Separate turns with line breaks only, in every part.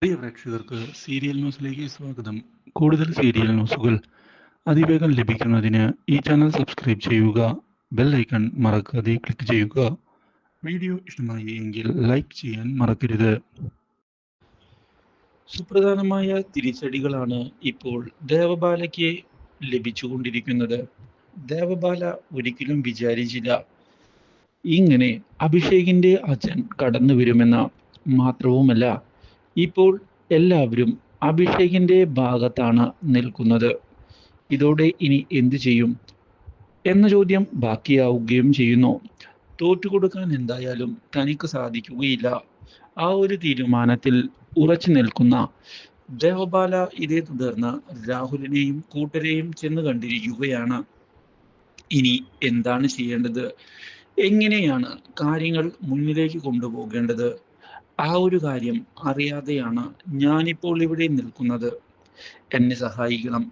പ്രിയ പ്രേക്ഷകർക്ക് സീരിയൽ ന്യൂസിലേക്ക് സ്വാഗതം. കൂടുതൽ സീരിയൽ ന്യൂസുകൾ അതിവേഗം ലഭിക്കുന്നതിന് ഈ ചാനൽ സബ്സ്ക്രൈബ് ചെയ്യുക. ബെൽ ഐക്കൺ മറക്കാതെ ക്ലിക്ക് ചെയ്യുക. വീഡിയോ ഇഷ്ടമായി എങ്കിൽ ലൈക്ക് ചെയ്യാൻ മറക്കരുത്. സുപ്രധാനമായ തിരിച്ചടികളാണ് ഇപ്പോൾ ദേവബാലയ്ക്ക് ലഭിച്ചുകൊണ്ടിരിക്കുന്നത്. ദേവബാല ഒരിക്കലും വിചാരിച്ചില്ല ഇങ്ങനെ അഭിഷേകിന്റെ അച്ഛൻ കടന്നു വരുമെന്ന്. മാത്രവുമല്ല, ഇപ്പോൾ എല്ലാവരും അഭിഷേകിന്റെ ഭാഗത്താണ് നിൽക്കുന്നത്. ഇതോടെ ഇനി എന്തു ചെയ്യും എന്ന ചോദ്യം ബാക്കിയാവുകയും ചെയ്യുന്നു. തോറ്റുകൊടുക്കാൻ എന്തായാലും തനിക്ക് സാധിക്കുകയില്ല. ആ ഒരു തീരുമാനത്തിൽ ഉറച്ചു നിൽക്കുന്ന ദേവബാല ഇതേ തുടർന്ന് രാഹുലിനെയും കൂട്ടരെയും ചെന്ന് കണ്ടിരിക്കുകയാണ്. ഇനി എന്താണ് ചെയ്യേണ്ടത്, എങ്ങനെയാണ് കാര്യങ്ങൾ മുന്നിലേക്ക് കൊണ്ടുപോകേണ്ടത്, ആ ഒരു കാര്യം അറിയാതെയാണ് ഞാനിപ്പോൾ ഇവിടെ നിൽക്കുന്നത്. എന്നെ സഹായിക്കണം.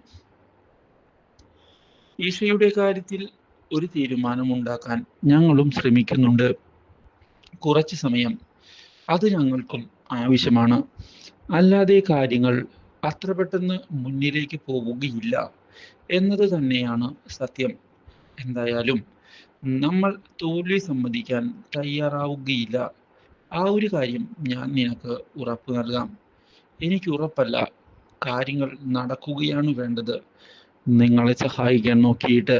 ഈശയുടെ കാര്യത്തിൽ ഒരു തീരുമാനമുണ്ടാക്കാൻ ഞങ്ങളും ശ്രമിക്കുന്നുണ്ട്. കുറച്ച് സമയം അത് ഞങ്ങൾക്കും ആവശ്യമാണ്. അല്ലാതെ കാര്യങ്ങൾ അത്ര പെട്ടെന്ന് മുന്നിലേക്ക് പോവുകയില്ല എന്നത് തന്നെയാണ് സത്യം. എന്തായാലും നമ്മൾ തോൽവി സമ്മതിക്കാൻ തയ്യാറാവുകയില്ല. ആ ഒരു കാര്യം ഞാൻ നിനക്ക് ഉറപ്പ് നൽകാം. എനിക്ക് ഉറപ്പല്ല, കാര്യങ്ങൾ നടക്കുകയാണ് വേണ്ടത്. നിങ്ങളെ സഹായിക്കാൻ നോക്കിയിട്ട്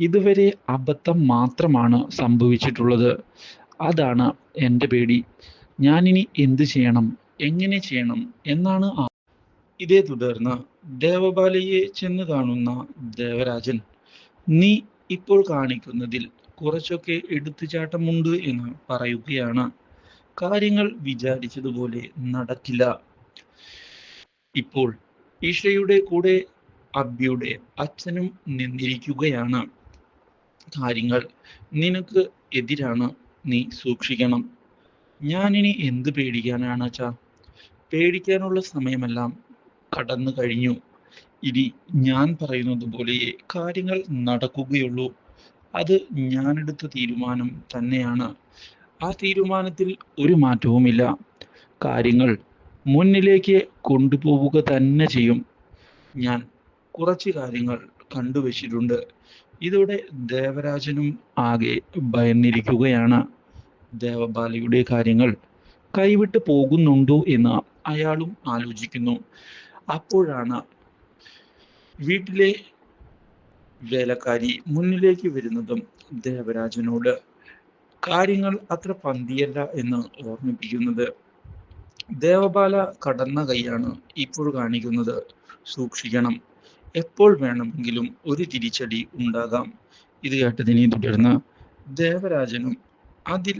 ഇതുവരെ അബദ്ധം മാത്രമാണ് സംഭവിച്ചിട്ടുള്ളത്. അതാണ് എൻ്റെ പേടി. ഞാനിനി എന്ത് ചെയ്യണം, എങ്ങനെ ചെയ്യണം എന്നാണ് ഇതേ തുടർന്ന് ദേവബാലയെ ചെന്ന് കാണുന്ന ദേവരാജൻ, നീ ഇപ്പോൾ കാണിക്കുന്നതിൽ കുറച്ചൊക്കെ എടുത്തുചാട്ടമുണ്ട് എന്ന് പറയുകയാണ്. കാര്യങ്ങൾ വിചാരിച്ചതുപോലെ നടക്കില്ല. ഇപ്പോൾ ഈശയുടെ കൂടെ അബ്ബിയുടെ അച്ഛനും നിന്നിരിക്കുകയാണ്. കാര്യങ്ങൾ നിനക്ക് എതിരാണ്, നീ സൂക്ഷിക്കണം. ഞാനിനി എന്ത് പേടിക്കാനാണ് അച്ഛാ? പേടിക്കാനുള്ള സമയമെല്ലാം കടന്നു കഴിഞ്ഞു. ഇനി ഞാൻ പറയുന്നത് പോലെ കാര്യങ്ങൾ നടക്കുകയുള്ളൂ. അത് ഞാനെടുത്ത തീരുമാനം തന്നെയാണ്. ആ തീരുമാനത്തിൽ ഒരു മാറ്റവുമില്ല. കാര്യങ്ങൾ മുന്നിലേക്ക് കൊണ്ടുപോവുക തന്നെ ചെയ്യും. ഞാൻ കുറച്ച് കാര്യങ്ങൾ കണ്ടുവച്ചിട്ടുണ്ട്. ഇതോടെ ദേവരാജനും ആകെ ഭയന്നിരിക്കുകയാണ്. ദേവബാലയുടെ കാര്യങ്ങൾ കൈവിട്ട് പോകുന്നുണ്ടോ എന്ന് അയാളും ആലോചിക്കുന്നു. അപ്പോഴാണ് വീട്ടിലെ വേലക്കാരി മുന്നിലേക്ക് വരുന്നതും ദേവരാജനോട് കാര്യങ്ങൾ അത്ര പന്തിയല്ല എന്ന് ഓർമ്മിപ്പിക്കുന്നത്. ദേവബാല കടന്ന കൈയാണ് ഇപ്പോൾ കാണിക്കുന്നത്. സൂക്ഷിക്കണം, എപ്പോൾ വേണമെങ്കിലും ഒരു തിരിച്ചടി ഉണ്ടാകാം. ഇത് കേട്ടതിനെ തുടർന്ന് ദേവരാജനും അതിൽ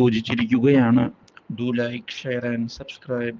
യോജിച്ചിരിക്കുകയാണ്. Do like, share and subscribe.